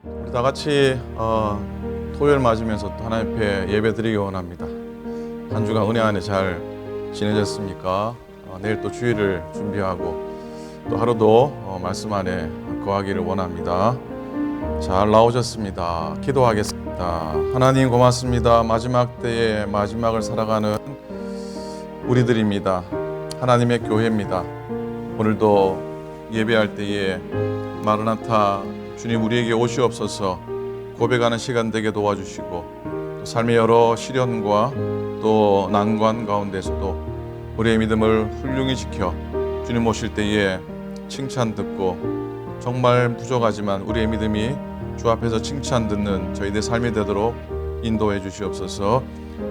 우리 다 같이 토요일 맞으면서 또 하나님 앞에 예배 드리기 원합니다. 한 주간 은혜 안에 잘 지내셨습니까? 내일 또 주일을 준비하고 또 하루도 말씀 안에 거하기를 원합니다. 잘 나오셨습니다. 기도하겠습니다. 하나님 고맙습니다. 마지막 때에 마지막을 살아가는 우리들입니다. 하나님의 교회입니다. 오늘도 예배할 때에 마르나타 주님 우리에게 오시옵소서 고백하는 시간 되게 도와주시고 또 삶의 여러 시련과 또 난관 가운데서도 우리의 믿음을 훌륭히 지켜 주님 오실 때에 칭찬 듣고 정말 부족하지만 우리의 믿음이 주 앞에서 칭찬 듣는 저희들 삶이 되도록 인도해 주시옵소서.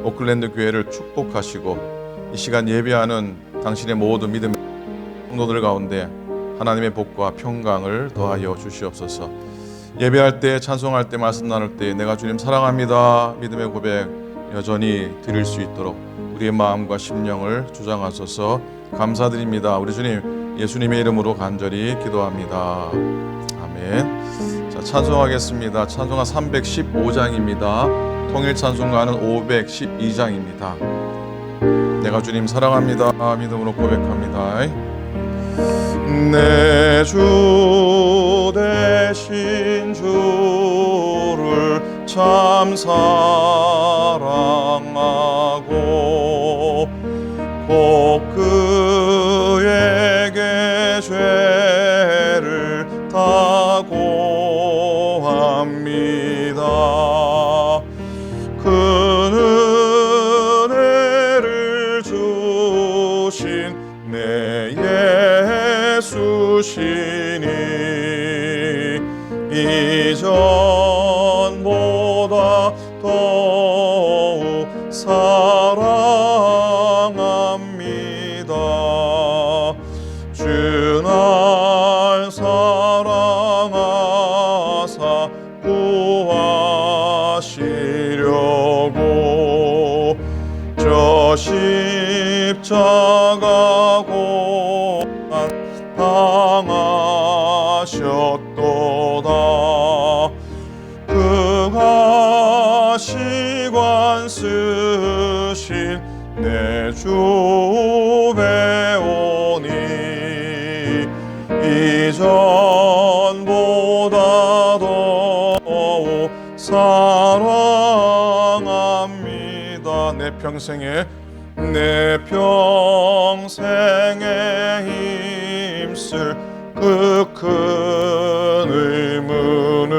오클랜드 교회를 축복하시고 이 시간 예배하는 당신의 모든 믿음의 성도들 가운데 하나님의 복과 평강을 더하여 주시옵소서. 예배할 때 찬송할 때 말씀 나눌 때 내가 주님 사랑합니다 믿음의 고백 여전히 드릴 수 있도록 우리의 마음과 심령을 주장하소서. 감사드립니다. 우리 주님 예수님의 이름으로 간절히 기도합니다. 아멘. 자, 찬송하겠습니다. 찬송가 315장입니다. 통일 찬송가는 512장입니다. 내가 주님 사랑합니다 믿음으로 고백합니다. 내 주 되신 주를 참 사랑하고 꼭 그에게 죄를 다고 합니다. 그 은혜를 주신 내 예수시니 이전보다 더욱 사랑합니다. 주 날 사랑하사 구하시려고 저 십자가 고난 당하셨도다. 그가 시관 쓰신 내 주 배우니 이전보다 더욱 사랑합니다. 내 평생에 힘쓸 그 큰 의무는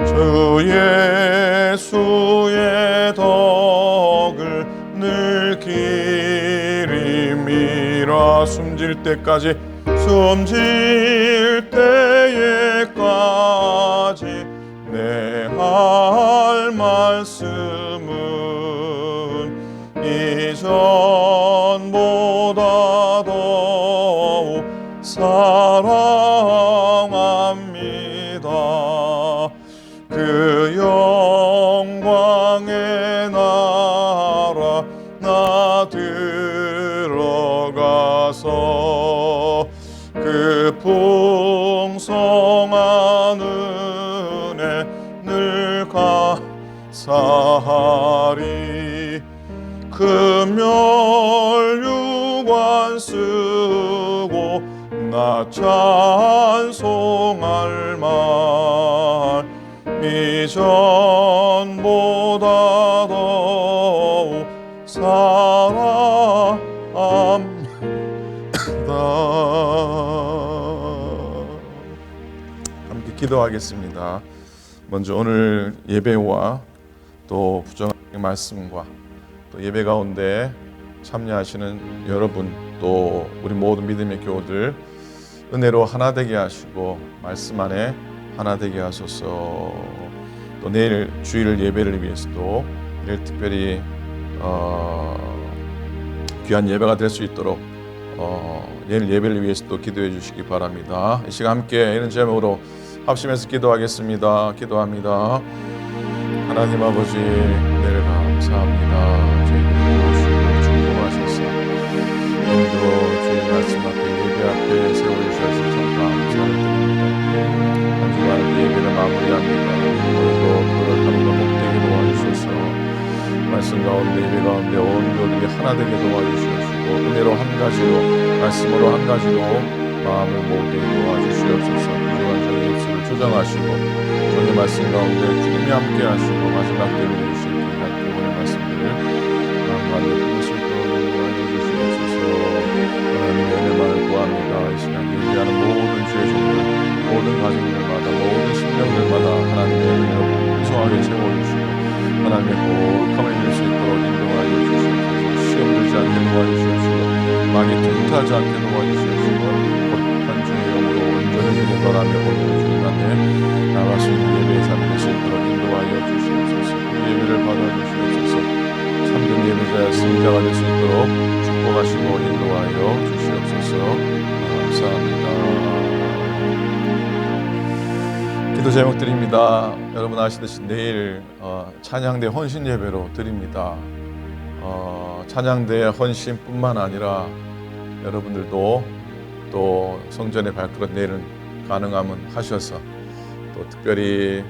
주 예수의 덕을 늘 기림이라. 숨질 때까지 내 할 말씀은 이전보다 더욱 사랑합니다. 그 영광의 나라 나 들어가서 그 풍성한 은혜 늘 감사하리. 금멸유관 쓰고 나 찬송할 말 이전보다 더욱 사랑합니다. 함께 기도하겠습니다. 먼저 오늘 예배와 또 부정한 말씀과 또 예배 가운데 참여하시는 여러분 또 우리 모든 믿음의 교우들 은혜로 하나 되게 하시고 말씀 안에 하나 되게 하소서. 또 내일 주일 예배를 위해서도 내일 특별히 귀한 예배가 될 수 있도록 내일 예배를 위해서도 기도해 주시기 바랍니다. 이 시간 함께 이런 제목으로 합심해서 기도하겠습니다. 기도합니다. 하나님 아버지 은혜를 감사합니다. 저희를 도우시고 축복하셔서 오늘도 주의 말씀 앞에 예배 앞에 세워주셔서 참 감사드립니다. 한 주간 예배를 하나 되게 도와주시옵시고 은혜로 한 가지로 말씀으로 한 가지로 마음을 모으게 도와주시옵소서. 부족한 저희 입술을 조정하시고 저희 말씀 가운데 주님이 함께 하시고 마지막 때로 주실 귀한 교훈의 말씀들을 마음에 품을 수 있도록 도와주시옵소서. 하나님의 은혜만을 구합니다. 이 시간 예배하는 모든 주의 종들 모든 가정들마다 모든 심령들마다 하나님의 은혜로 풍성하게 채워주시고 하나님의 거룩함을 이룰 수 있도록 인도하여 주시옵소서. 시험 들지 않게 도와주시옵시고 마귀 틈타지 않게 도와주시옵시고 거룩한 주의 영으로 온전히 인도하며 오늘 주님 안에 나갈 수 있는 예배의 삶이 될 수 있도록 인도하여 주시옵소서. 예배를 받아주시옵소서. 참된 예배자의 승자가 될 수 있도록 축복하시고 인도하여 주시옵소서. 감사합니다. 기도 제목 드립니다. 여러분 아시듯이 내일 찬양대 헌신 예배로 드립니다. 찬양대 헌신뿐만 아니라 여러분들도 또 성전에 발걸음 내일은 가능하면 하셔서 또 특별히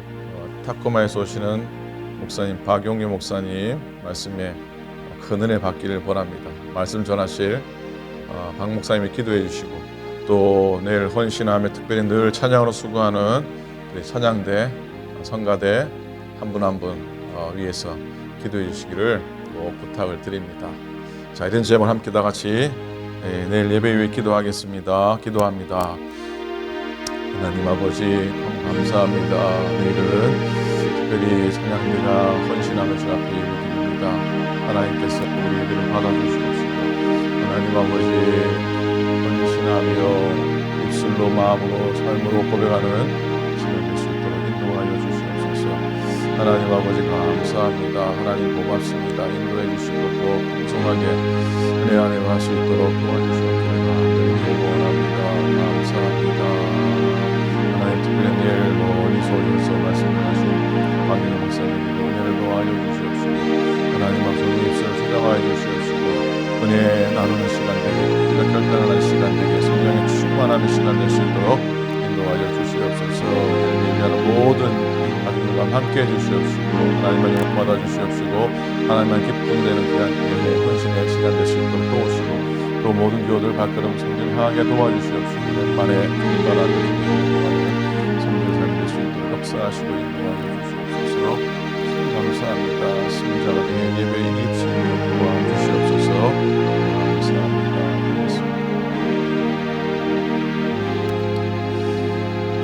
타코마에서 오시는 목사님 박용규 목사님 말씀에 큰 은혜 받기를 바랍니다. 말씀 전하실 박 목사님이 기도해 주시고 또 내일 헌신하며 특별히 늘 찬양으로 수고하는 찬양대, 성가대 한 분 한 분 위해서 기도해 주시기를 꼭 부탁을 드립니다. 자, 이런 제목을 함께 다 같이 내일 예배 위해 기도하겠습니다. 기도합니다. 하나님 아버지 감사합니다. 내일은 특별히 찬양대가 헌신하며 주 앞에 예배드립니다. 하나님께서 우리 예배를 받아주시옵시고 하나님 아버지 헌신하며 입술로 마음으로 삶으로 고백하는 인도하여 주시옵소서. 하나님 아버지 감사합니다. 하나님 고맙습니다. 인도해 주시고 또 풍성하게 은혜 안에 갈 수 있도록 도와주시옵기를 간절히 원합니다. 감사합니다. 하나님 특별히 내일 멀리서 오셔서 말씀하신 박민호 목사님에게 은혜를 도와줘 주시옵시고 하나님 앞서 우리 입술을 찾아가여 주시옵시고 은혜 나누는 시간 되게 우리가 결단하는 시간 되게 성령의 충만하는 시간 될 수 있도록 인도하여 주시옵소서. 예배하는 모든 가족들과 함께 해주시옵시고 하나님만 영광 받아주시옵시고 하나님만 기쁨 되는 귀한 예배 헌신의 시간 될 수 있도록 도우시고 또 모든 교우들 발걸음 성전 향하게 도와주시옵시고 넷만에 따라드리는 성전 삶이 될 수 있도록 역사하시고 인도하여 주시옵소서. 감사합니다. 승자가 되는 예배의 입술을 도와주시옵소서. 감사합니다.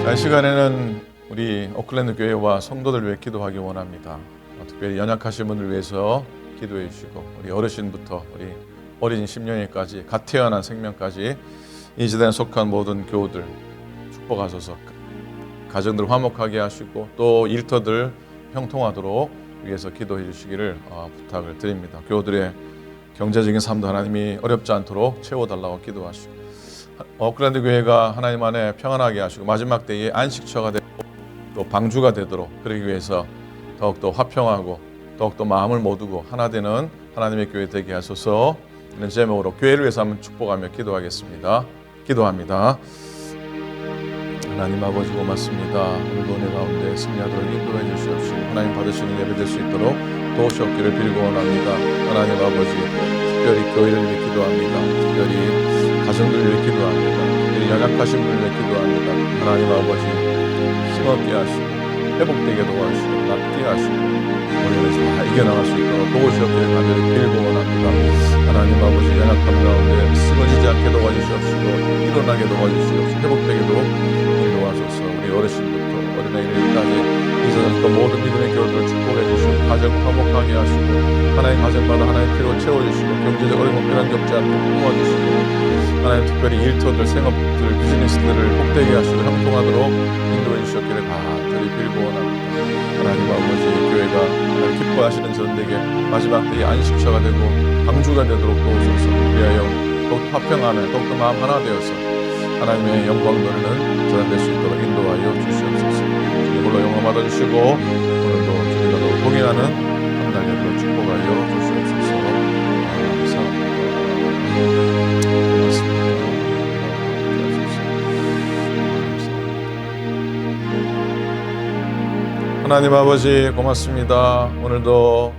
자, 이 시간에는 우리 오클랜드 교회와 성도들 위해 기도하기 원합니다. 특별히 연약하신 분들 위해서 기도해 주시고 우리 어르신부터 우리 어린 심령이까지 갓 태어난 생명까지 이 시대에 속한 모든 교우들 축복하소서. 가정들 화목하게 하시고 또 일터들 형통하도록 위해서 기도해 주시기를 부탁을 드립니다. 교우들의 경제적인 삶도 하나님이 어렵지 않도록 채워달라고 기도하시고 오클랜드 교회가 하나님 안에 평안하게 하시고 마지막 때에 안식처가 되고 또 방주가 되도록 그러기 위해서 더욱더 화평하고 더욱더 마음을 모두고 하나 되는 하나님의 교회 되게 하소서. 이런 제목으로 교회를 위해서 한번 축복하며 기도하겠습니다. 기도합니다. 하나님 아버지 고맙습니다. 오늘도 은혜 가운데 승리하도록 인도해 주시옵시고 하나님 받으시는 예배 될 수 있도록 도우시옵기를 빌고 원합니다. 하나님 아버지 특별히 교회를 위해 기도합니다. 특별히 가정들을 위해 기도합니다. 특별히 연약하신 분을 위해 기도합니다. 하나님 아버지 힘없게 하시고 회복되게 도와주시고 낫게 하시고 우리를 다 이겨나갈 수 있도록 도우시옵기를 간절히 빌고 원합니다. 하나님 아버지 연약함 가운데 쓰러지지 않게 도와주시옵시고 일어나게 도와주시옵시고 회복되게도 인도하소서. 우리 어르신부터 어린아이들까지 이 세상에서 모든 믿음의 교우들을 축복해 주시고 가정 화목하게 하시고 하나님 가정마다 하나님 필요를 채워주시고 경제적 어려움 필요한 적지 않도록 도와주시고 하나님 특별히 일터들 생업들 비즈니스들을 복되게 하시고 형통하도록 인도해 주셨기를 간절히 빌고 원합니다. 하나님 아버지 교회가 하나님 기뻐하시는 전대에 마지막 때에 안식처가 되고 방주가 되도록 도우소서. 우리하여 더욱 화평하며 더욱더 마음 하나 되어서 하나님의 영광 노래는 전환될 수 있도록 인도하여 주시옵소서. 주님 홀로 영광 받아주시고 오늘도 주님과 더욱 동행하는 한 달 되도록 축복하여 주시옵소서. 감사합니다. 고맙습니다. 하나님 아버지 고맙습니다. 오늘도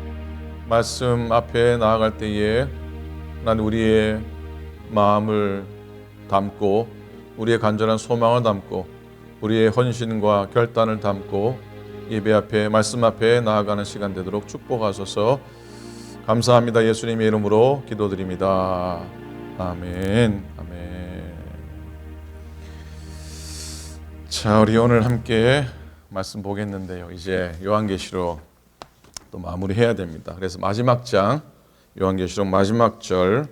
말씀 앞에 나아갈 때에 하나님 우리의 마음을 담고 우리의 간절한 소망을 담고 우리의 헌신과 결단을 담고 예배 앞에 말씀 앞에 나아가는 시간 되도록 축복하소서. 감사합니다. 예수님의 이름으로 기도드립니다. 아멘. 아멘. 자, 우리 오늘 함께 말씀 보겠는데요. 이제 요한계시록 또 마무리해야 됩니다. 그래서 마지막 장 요한계시록 마지막 절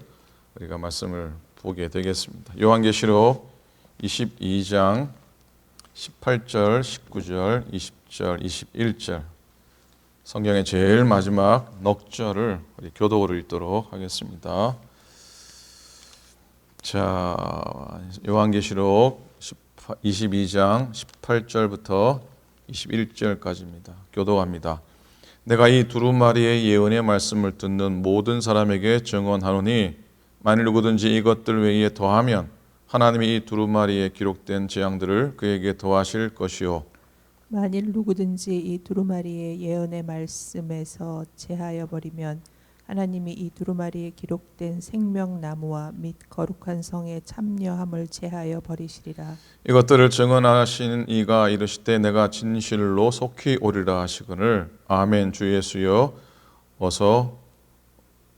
우리가 말씀을 보게 되겠습니다. 요한계시록 22장 18절, 19절, 20절, 21절 성경의 제일 마지막 넉 절을 우리 교독으로 읽도록 하겠습니다. 자, 요한계시록 22장 18절부터 21절까지입니다. 교독합니다. 내가 이 두루마리의 예언의 말씀을 듣는 모든 사람에게 증언하노니 만일 누구든지 이것들 외에 더하면 하나님이 이 두루마리에 기록된 재앙들을 그에게 더하실 것이요 만일 누구든지 이 두루마리의 예언의 말씀에서 제하여 버리면 하나님이 이 두루마리에 기록된 생명나무와 및 거룩한 성에 참여함을 제하여 버리시리라. 이것들을 증언하신 이가 이르시되 내가 진실로 속히 오리라 하시거늘 아멘. 주 예수여 어서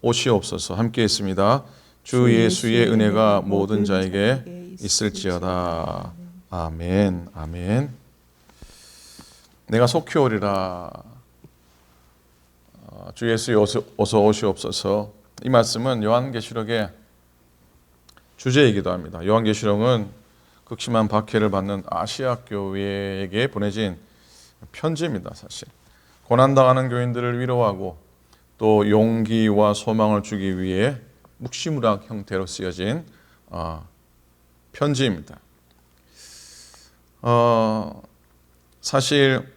오시옵소서. 함께 있습니다. 주 예수의 은혜가 모든 자에게 있을지어다. 아멘. 아멘. 내가 속히 오리라. 주 예수여 어서 오시옵소서. 이 말씀은 요한계시록의 주제이기도 합니다. 요한계시록은 극심한 박해를 받는 아시아 교회에게 보내진 편지입니다. 사실 고난당하는 교인들을 위로하고 또 용기와 소망을 주기 위해 묵시무락 형태로 쓰여진 편지입니다. 사실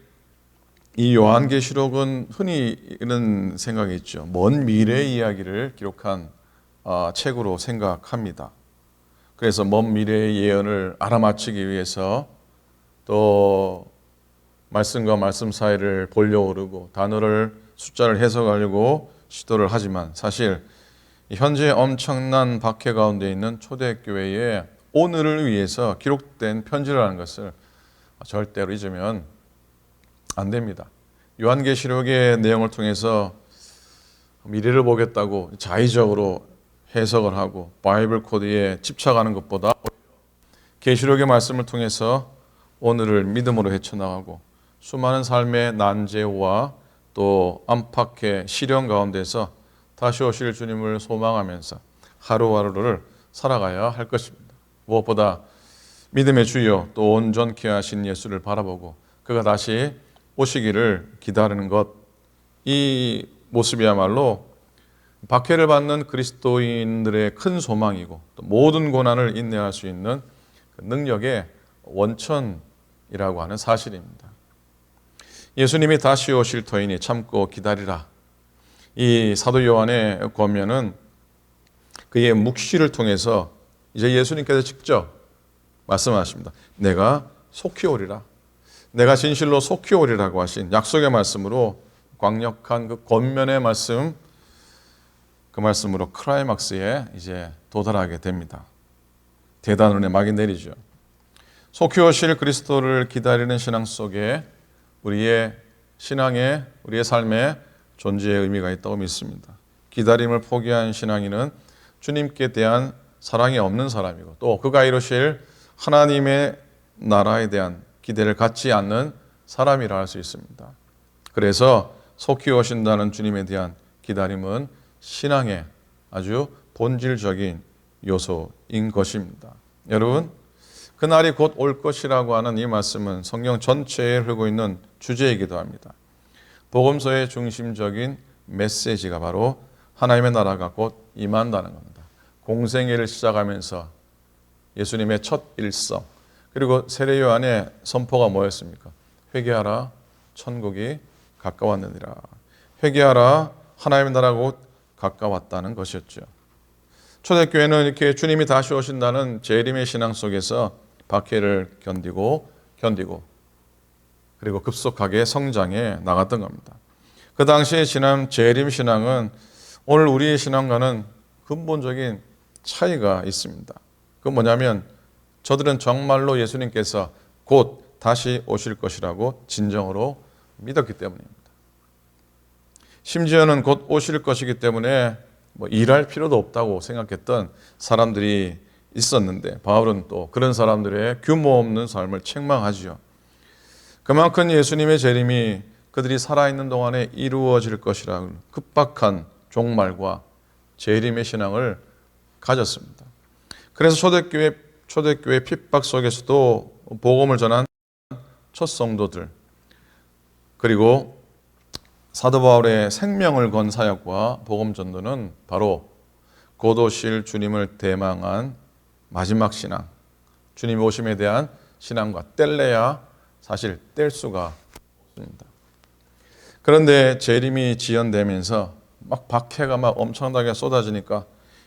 이 요한계시록은 흔히 이런 생각이 있죠. 먼 미래의 이야기를 기록한 책으로 생각합니다. 그래서 먼 미래의 예언을 알아맞히기 위해서 또 말씀과 말씀 사이를 보려고 그러고 단어를 숫자를 해석하려고 시도를 하지만 사실 현재 엄청난 박해 가운데 있는 초대교회의 오늘을 위해서 기록된 편지라는 것을 절대로 잊으면 안 됩니다. 요한계시록의 내용을 통해서 미래를 보겠다고 자의적으로 해석을 하고 바이블 코드에 집착하는 것보다 계시록의 말씀을 통해서 오늘을 믿음으로 헤쳐나가고 수많은 삶의 난제와 또 안팎의 시련 가운데서 다시 오실 주님을 소망하면서 하루하루를 살아가야 할 것입니다. 무엇보다 믿음의 주여 또 온전케 하신 예수를 바라보고 그가 다시 오시기를 기다리는 것, 이 모습이야말로 박해를 받는 그리스도인들의 큰 소망이고 또 모든 고난을 인내할 수 있는 능력의 원천이라고 하는 사실입니다. 예수님이 다시 오실 터이니 참고 기다리라. 이 사도 요한의 권면은 그의 묵시를 통해서 이제 예수님께서 직접 말씀하십니다. 내가 속히 오리라. 내가 진실로 속히 오리라고 하신 약속의 말씀으로 강력한 그 권면의 말씀, 그 말씀으로 클라이막스에 이제 도달하게 됩니다. 대단원의 막이 내리죠. 속히 오실 그리스도를 기다리는 신앙 속에 우리의 신앙에, 우리의 삶에 존재의 의미가 있다고 믿습니다. 기다림을 포기한 신앙인은 주님께 대한 사랑이 없는 사람이고 또 그가 이루실 하나님의 나라에 대한 기대를 갖지 않는 사람이라 할 수 있습니다. 그래서 속히 오신다는 주님에 대한 기다림은 신앙의 아주 본질적인 요소인 것입니다. 여러분, 그날이 곧 올 것이라고 하는 이 말씀은 성경 전체에 흐르고 있는 주제이기도 합니다. 복음서의 중심적인 메시지가 바로 하나님의 나라가 곧 임한다는 겁니다. 공생애를 시작하면서 예수님의 첫 일성, 그리고 세례 요한의 선포가 뭐였습니까? 회개하라, 천국이 가까웠느니라. 회개하라, 하나님의 나라가 곧 가까웠다는 것이었죠. 초대교회는 이렇게 주님이 다시 오신다는 재림의 신앙 속에서 박해를 견디고 그리고 급속하게 성장해 나갔던 겁니다. 그 당시에 지난 재림 신앙은 오늘 우리의 신앙과는 근본적인 차이가 있습니다. 그건 뭐냐면 저들은 정말로 예수님께서 곧 다시 오실 것이라고 진정으로 믿었기 때문입니다. 심지어는 곧 오실 것이기 때문에 일할 필요도 없다고 생각했던 사람들이 있었는데 바울은 또 그런 사람들의 규모 없는 삶을 책망하지요. 그만큼 예수님의 재림이 그들이 살아있는 동안에 이루어질 것이라는 급박한 종말과 재림의 신앙을 가졌습니다. 그래서 초대교회 핍박 속에서도 복음을 전한 첫 성도들, 그리고 사도 바울의 생명을 건 사역과 복음 전도는 바로 곧 오실 주님을 대망한 마지막 신앙, 주님 오심에 대한 신앙과 뗄래야 사실 뗄 수가 없습니다. 그런데 재림이 지연되면서 박해가 엄청나게 쏟아지니까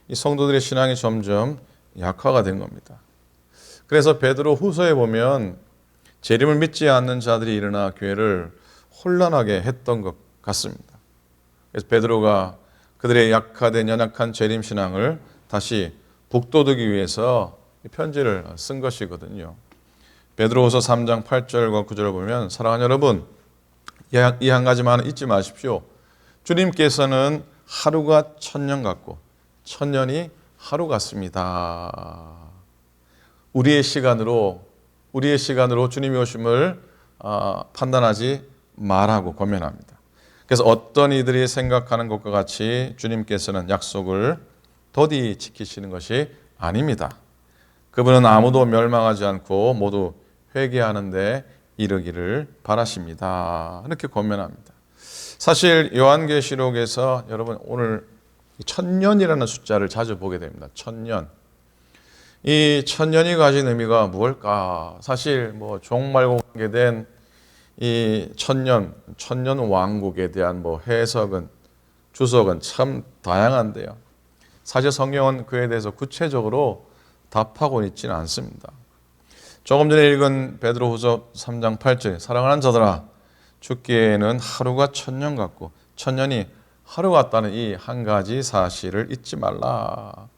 이 성도들의 신앙이 점점 약화가 된 겁니다. 그래서 베드로 후서에 보면 재림을 믿지 않는 자들이 일어나 교회를 혼란하게 했던 것 같습니다. 그래서 베드로가 그들의 약화된 연약한 재림 신앙을 다시 북돋우기 위해서 편지를 쓴 것이거든요. 베드로후서 3장 8절과 9절을 보면 사랑하는 여러분, 이 한 가지만 잊지 마십시오. 주님께서는 하루가 천년 같고 천년이 하루 같습니다. 우리의 시간으로 주님이 오심을 판단하지 말라고 권면합니다. 그래서 어떤 이들이 생각하는 것과 같이 주님께서는 약속을 더디 지키시는 것이 아닙니다. 그분은 아무도 멸망하지 않고 모두 회개하는 데 이르기를 바라십니다. 이렇게 권면합니다. 사실 요한계시록에서 여러분 오늘 천년이라는 숫자를 자주 보게 됩니다. 천년. 이 천년이 가진 의미가 무엇일까? 사실 종말과 관계된 이 천년 왕국에 대한 해석은 주석은 참 다양한데요. 사실 성경은 그에 대해서 구체적으로 답하고 있지는 않습니다. 조금 전에 읽은 베드로후서 3장 8절, 사랑하는 자들아, 죽기에는 하루가 천년 같고 천년이 하루 같다는 이 한 가지 사실을 잊지 말라.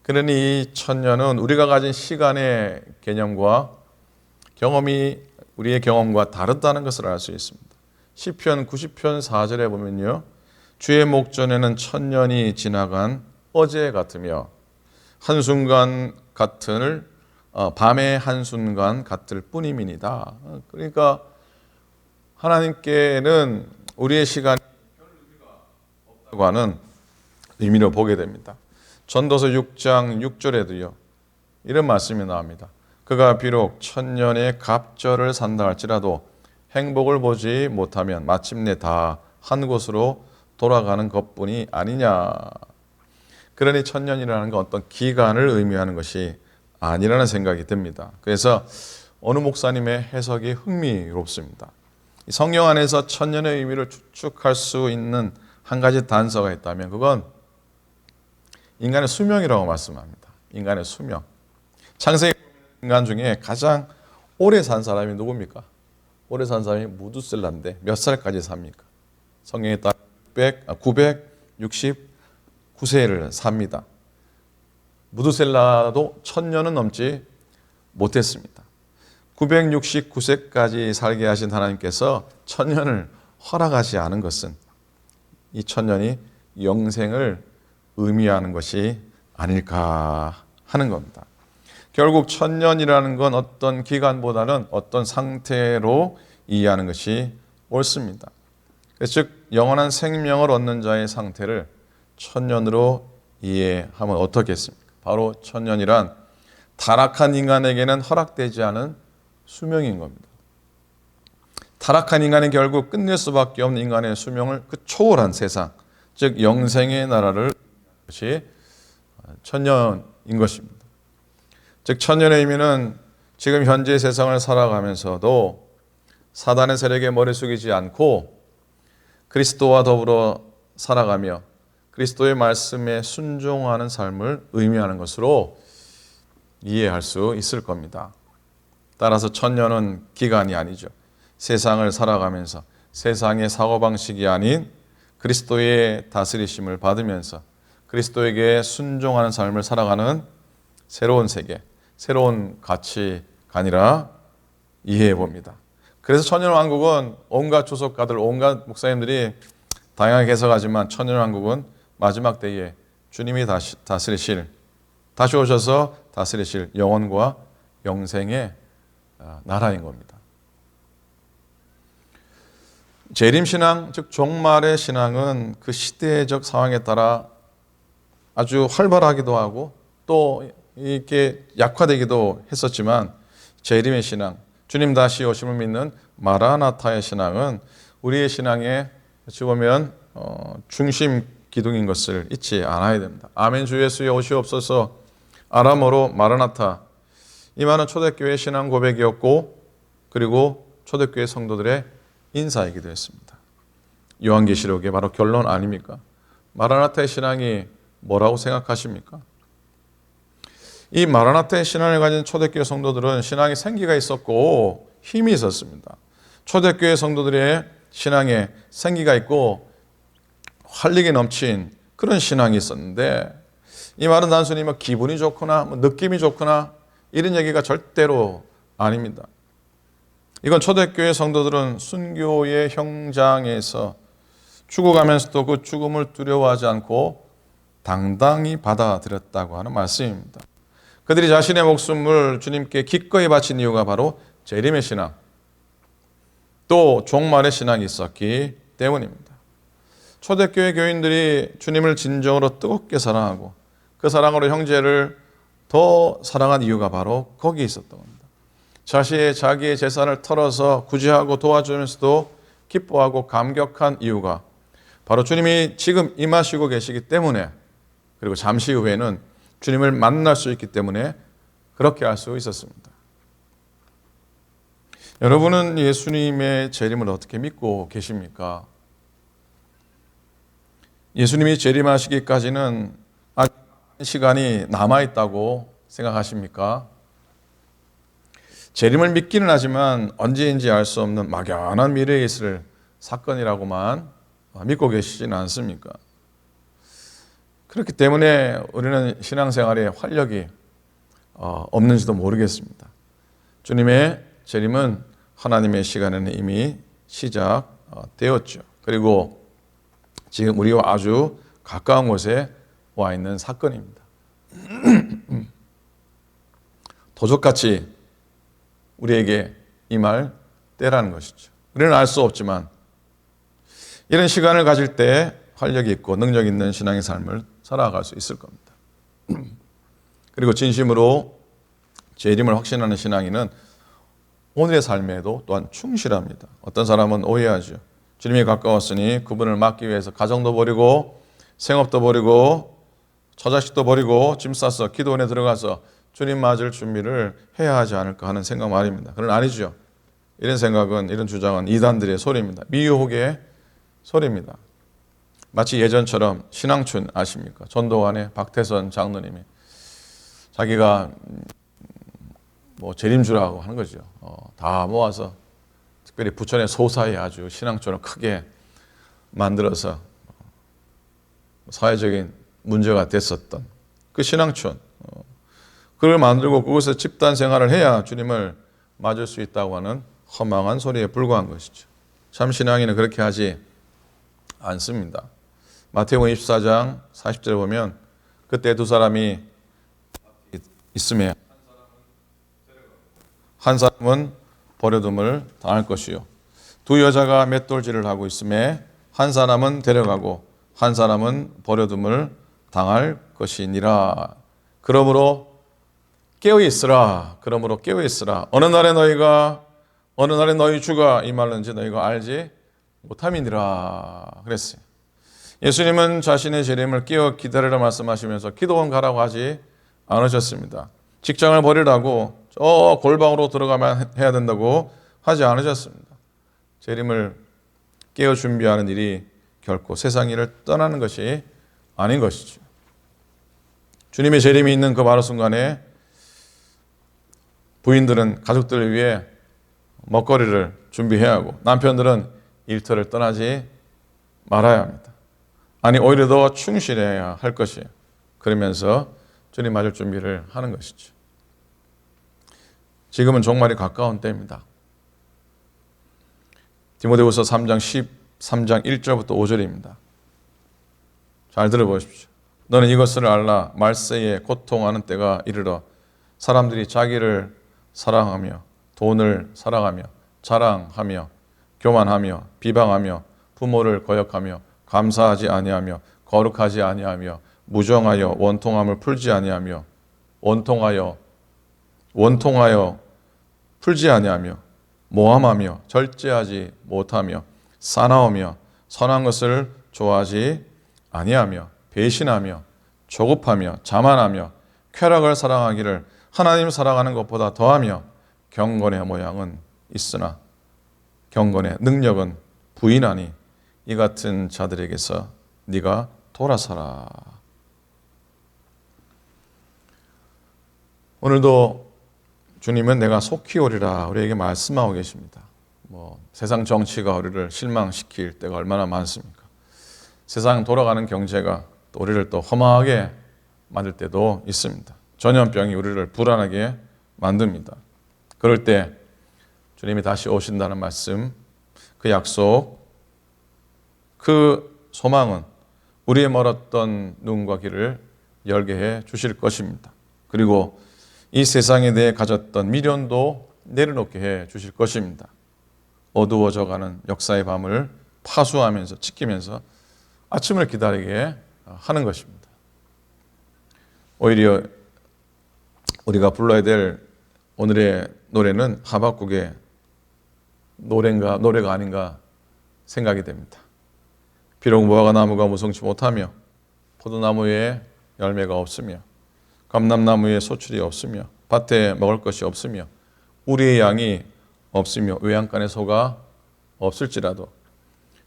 그러니 이 천년은 우리가 가진 시간의 개념과 우리의 경험과 다르다는 것을 알 수 있습니다. 시편 90편 4절에 보면요, 주의 목전에는 천년이 지나간 어제 같으며 한순간 같을 밤의 한순간 같을 뿐임이니이다. 그러니까 하나님께는 우리의 시간이 별 의미가 없다고 하는 의미로 보게 됩니다. 전도서 6장 6절에도요, 이런 말씀이 나옵니다. 그가 비록 천년의 갑절을 산다 할지라도 행복을 보지 못하면 마침내 다 한 곳으로 돌아가는 것뿐이 아니냐. 그러니 천년이라는 건 어떤 기간을 의미하는 것이 아니라는 생각이 듭니다. 그래서 어느 목사님의 해석이 흥미롭습니다. 성경 안에서 천년의 의미를 추측할 수 있는 한 가지 단서가 있다면 그건 인간의 수명이라고 말씀합니다. 인간의 수명. 창세기 인간 중에 가장 오래 산 사람이 누굽니까? 오래 산 사람이 무두셀라인데 몇 살까지 삽니까? 성경에 따라 969세를 삽니다. 무두셀라도 1000년은 넘지 못했습니다. 969세까지 살게 하신 하나님께서 1000년을 허락하지 않은 것은 이 1000년이 영생을 의미하는 것이 아닐까 하는 겁니다. 결국 1000년이라는 건 어떤 기간보다는 어떤 상태로 이해하는 것이 옳습니다. 즉 영원한 생명을 얻는 자의 상태를 1000년으로 이해하면 어떻겠습니까? 바로 1000년이란 타락한 인간에게는 허락되지 않은 수명인 겁니다. 타락한 인간이 결국 끝낼 수밖에 없는 인간의 수명을 그 초월한 세상, 즉 영생의 나라를 것이 1000년인 것입니다. 즉 1000년의 의미는 지금 현재 세상을 살아가면서도 사단의 세력에 머리 숙이지 않고 그리스도와 더불어 살아가며 그리스도의 말씀에 순종하는 삶을 의미하는 것으로 이해할 수 있을 겁니다. 따라서 1000년은 기간이 아니죠. 세상을 살아가면서 세상의 사고방식이 아닌 그리스도의 다스리심을 받으면서 그리스도에게 순종하는 삶을 살아가는 새로운 세계, 새로운 가치관이라 이해해 봅니다. 그래서 천년왕국은 온갖 주석가들, 온갖 목사님들이 다양하게 해석하지만 천년왕국은 마지막 때에 주님이 다시 오셔서 다스리실 영원과 영생의 나라인 겁니다. 재림신앙, 즉 종말의 신앙은 그 시대적 상황에 따라 아주 활발하기도 하고 또 이렇게 약화되기도 했었지만 재림의 신앙, 주님 다시 오심을 믿는 마라나타의 신앙은 우리의 신앙의 어찌 보면 중심 기둥인 것을 잊지 않아야 됩니다. 아멘 주 예수여 오시옵소서, 아람어로 마라나타. 이 말은 초대교회 신앙 고백이었고 그리고 초대교회 성도들의 인사이기도 했습니다. 요한계시록의 바로 결론 아닙니까? 마라나타의 신앙이 뭐라고 생각하십니까? 이 마라나타의 신앙을 가진 초대교회 성도들은 신앙에 생기가 있었고 힘이 있었습니다. 초대교회 성도들의 신앙에 생기가 있고 활력이 넘친 그런 신앙이 있었는데 이 말은 단순히 기분이 좋거나 느낌이 좋거나 이런 얘기가 절대로 아닙니다. 이건 초대교회 성도들은 순교의 현장에서 죽어가면서도 그 죽음을 두려워하지 않고 당당히 받아들였다고 하는 말씀입니다. 그들이 자신의 목숨을 주님께 기꺼이 바친 이유가 바로 재림의 신앙, 또 종말의 신앙이 있었기 때문입니다. 초대교회 교인들이 주님을 진정으로 뜨겁게 사랑하고 그 사랑으로 형제를 더 사랑한 이유가 바로 거기에 있었던 겁니다. 자기의 재산을 털어서 구제하고 도와주면서도 기뻐하고 감격한 이유가 바로 주님이 지금 임하시고 계시기 때문에, 그리고 잠시 후에는 주님을 만날 수 있기 때문에 그렇게 할 수 있었습니다. 여러분은 예수님의 재림을 어떻게 믿고 계십니까? 예수님이 재림하시기까지는 아직 시간이 남아있다고 생각하십니까? 재림을 믿기는 하지만 언제인지 알 수 없는 막연한 미래에 있을 사건이라고만 믿고 계시지는 않습니까? 그렇기 때문에 우리는 신앙생활에 활력이 없는지도 모르겠습니다. 주님의 재림은 하나님의 시간에는 이미 시작되었죠. 그리고 지금 우리와 아주 가까운 곳에 와 있는 사건입니다. 도적같이 우리에게 임할 때라는 것이죠. 우리는 알 수 없지만 이런 시간을 가질 때 활력이 있고 능력 있는 신앙의 삶을 살아갈 수 있을 겁니다. 그리고 진심으로 재림을 확신하는 신앙인은 오늘의 삶에도 또한 충실합니다. 어떤 사람은 오해하죠. 주님이 가까웠으니 그분을 막기 위해서 가정도 버리고 생업도 버리고 처자식도 버리고 짐 싸서 기도원에 들어가서 주님 맞을 준비를 해야 하지 않을까 하는 생각 말입니다. 그건 아니죠. 이런 생각은, 이런 주장은 이단들의 소리입니다. 미혹의 소리입니다. 마치 예전처럼 신앙춘 아십니까? 전도관의 박태선 장로님이 자기가 재림주라고 하는 거죠. 다 모아서 특별히 부천의 소사에 아주 신앙촌을 크게 만들어서 사회적인 문제가 됐었던 그 신앙촌, 그걸 만들고 그곳에서 집단 생활을 해야 주님을 맞을 수 있다고 하는 허망한 소리에 불과한 것이죠. 참 신앙인은 그렇게 하지 않습니다. 마태복음 24장 40절에 보면 그때 두 사람이 있음에 한 사람은 버려둠을 당할 것이요, 두 여자가 맷돌질을 하고 있음에 한 사람은 데려가고 한 사람은 버려둠을 당할 것이니라. 그러므로 깨어있으라. 어느 날에 너희 주가 임할는지 너희가 알지 못함이니라 그랬어요. 예수님은 자신의 재림을 깨어 기다리라 말씀하시면서 기도원 가라고 하지 않으셨습니다. 직장을 버리라고 저 골방으로 들어가면 해야 된다고 하지 않으셨습니다. 재림을 깨어 준비하는 일이 결코 세상 일을 떠나는 것이 아닌 것이죠. 주님의 재림이 있는 그 바로 순간에 부인들은 가족들을 위해 먹거리를 준비해야 하고 남편들은 일터를 떠나지 말아야 합니다. 아니 오히려 더 충실해야 할 것이에요. 그러면서 주님 맞을 준비를 하는 것이죠. 지금은 종말이 가까운 때입니다. 디모데후서 3장 1절부터 5절입니다. 잘 들어보십시오. 너는 이것을 알라. 말세에 고통하는 때가 이르러 사람들이 자기를 사랑하며 돈을 사랑하며 자랑하며 교만하며 비방하며 부모를 거역하며 감사하지 아니하며 거룩하지 아니하며 무정하여 원통함을 풀지 아니하며 원통하여 풀지 아니하며 모함하며 절제하지 못하며 사나우며 선한 것을 좋아하지 아니하며 배신하며 조급하며 자만하며 쾌락을 사랑하기를 하나님 사랑하는 것보다 더하며 경건의 모양은 있으나 경건의 능력은 부인하니 이 같은 자들에게서 네가 돌아서라. 오늘도 주님은 내가 속히 오리라 우리에게 말씀하고 계십니다. 세상 정치가 우리를 실망시킬 때가 얼마나 많습니까? 세상 돌아가는 경제가 또 우리를 또 허망하게 만들 때도 있습니다. 전염병이 우리를 불안하게 만듭니다. 그럴 때 주님이 다시 오신다는 말씀, 그 약속, 그 소망은 우리의 멀었던 눈과 귀를 열게 해 주실 것입니다. 그리고 이 세상에 대해 가졌던 미련도 내려놓게 해 주실 것입니다. 어두워져가는 역사의 밤을 파수하면서 지키면서 아침을 기다리게 하는 것입니다. 오히려 우리가 불러야 될 오늘의 노래는 하박국의 노래가 아닌가 생각이 됩니다. 비록 무화과 나무가 무성치 못하며 포도나무에 열매가 없으며 감람나무에 소출이 없으며 밭에 먹을 것이 없으며 우리의 양이 없으며 외양간에 소가 없을지라도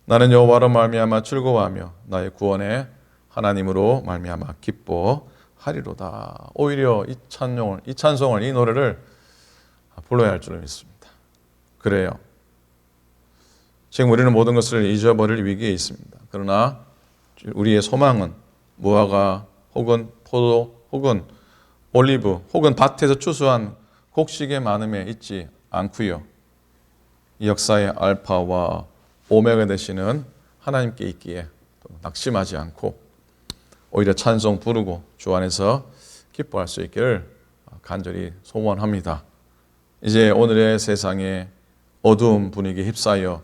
나는 여호와로 말미암아 즐거워하며 나의 구원의 하나님으로 말미암아 기뻐하리로다. 오히려 이 찬송을 이 노래를 불러야 할 줄을 믿습니다. 그래요. 지금 우리는 모든 것을 잊어버릴 위기에 있습니다. 그러나 우리의 소망은 무화과 혹은 포도 혹은 올리브 혹은 밭에서 추수한 곡식의 많음에 있지 않고요. 이 역사의 알파와 오메가 되시는 하나님께 있기에 낙심하지 않고 오히려 찬송 부르고 주 안에서 기뻐할 수 있기를 간절히 소원합니다. 이제 오늘의 세상의 어두운 분위기에 휩싸여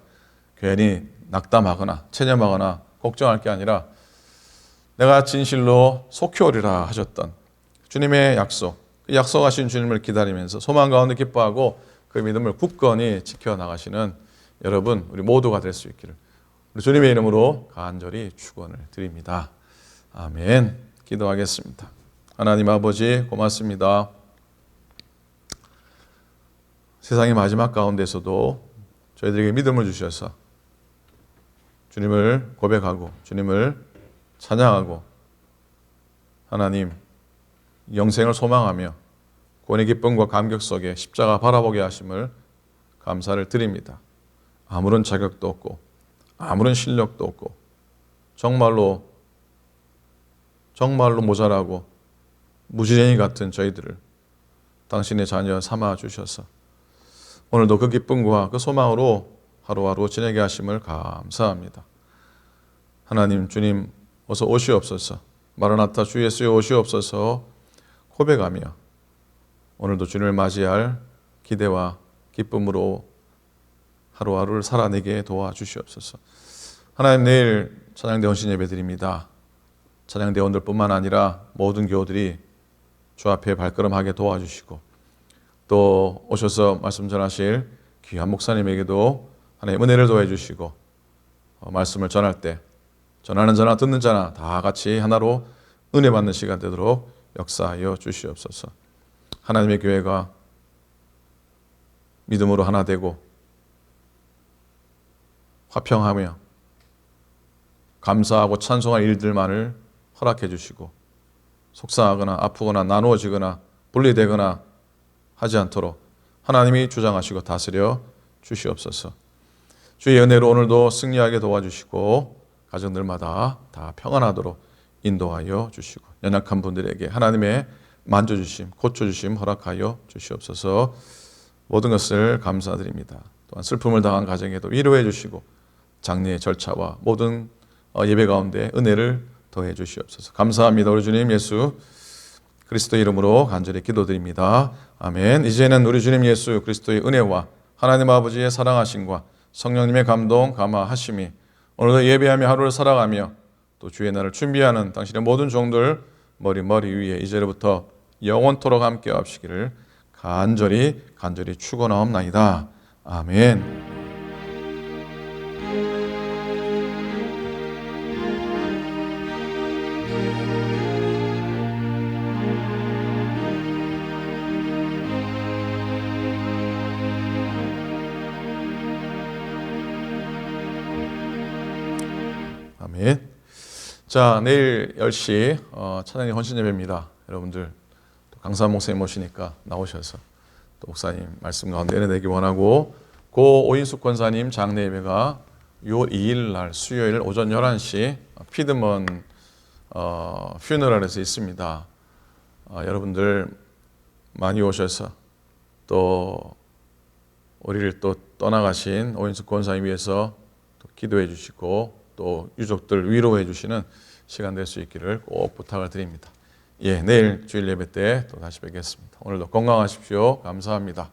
괜히 낙담하거나 체념하거나 걱정할 게 아니라 내가 진실로 속히 오리라 하셨던 주님의 약속, 그 약속하신 주님을 기다리면서 소망 가운데 기뻐하고 그 믿음을 굳건히 지켜나가시는 여러분 우리 모두가 될 수 있기를 우리 주님의 이름으로 간절히 축원을 드립니다. 아멘. 기도하겠습니다. 하나님 아버지 고맙습니다. 세상의 마지막 가운데서도 저희들에게 믿음을 주셔서 주님을 고백하고 주님을 찬양하고 하나님 영생을 소망하며 구원의 기쁨과 감격 속에 십자가 바라보게 하심을 감사를 드립니다. 아무런 자격도 없고 아무런 실력도 없고 정말로 모자라고 무지랭이 같은 저희들을 당신의 자녀 삼아 주셔서 오늘도 그 기쁨과 그 소망으로 하루하루 지내게 하심을 감사합니다. 하나님 주님 어서 오시옵소서. 마라나타 주 예수여 오시옵소서 고백하며 오늘도 주님을 맞이할 기대와 기쁨으로 하루하루를 살아내게 도와주시옵소서. 하나님 내일 찬양대 헌신 예배 드립니다. 찬양대원들뿐만 아니라 모든 교우들이 주 앞에 발걸음하게 도와주시고 또 오셔서 말씀 전하실 귀한 목사님에게도 하나님 은혜를 더해주시고 말씀을 전할 때 전하는 자나 듣는 자나 다 같이 하나로 은혜 받는 시간 되도록 역사하여 주시옵소서. 하나님의 교회가 믿음으로 하나 되고 화평하며 감사하고 찬송할 일들만을 허락해 주시고 속상하거나 아프거나 나누어지거나 분리되거나 하지 않도록 하나님이 주장하시고 다스려 주시옵소서. 주의 은혜로 오늘도 승리하게 도와주시고 가정들마다 다 평안하도록 인도하여 주시고 연약한 분들에게 하나님의 만져주심, 고쳐주심 허락하여 주시옵소서. 모든 것을 감사드립니다. 또한 슬픔을 당한 가정에도 위로해 주시고 장례의 절차와 모든 예배 가운데 은혜를 더해 주시옵소서. 감사합니다. 우리 주님 예수 그리스도의 이름으로 간절히 기도드립니다. 아멘. 이제는 우리 주님 예수 그리스도의 은혜와 하나님 아버지의 사랑하심과 성령님의 감동 감화하심이 오늘도 예배하며 하루를 살아가며 또 주의 날을 준비하는 당신의 모든 종들 머리 위에 이제로부터 영원토록 함께 하시기를 간절히 축원하옵나이다. 아멘. 아멘. 자, 내일 10시 찬양의 헌신 예배입니다. 여러분들 또 강사 목사님 모시니까 나오셔서 또 목사님 말씀 가운데 은혜되기 원하고 고 오인숙 권사님 장례 예배가 6월 2일 날 수요일 오전 11시 피드먼 퓨너럴에서 있습니다. 여러분들 많이 오셔서 또 우리를 또 떠나가신 오인숙 권사님 위해서 또 기도해 주시고 또 유족들 위로해 주시는 시간 될 수 있기를 꼭 부탁을 드립니다. 예, 내일 주일 예배 때 또 다시 뵙겠습니다. 오늘도 건강하십시오. 감사합니다.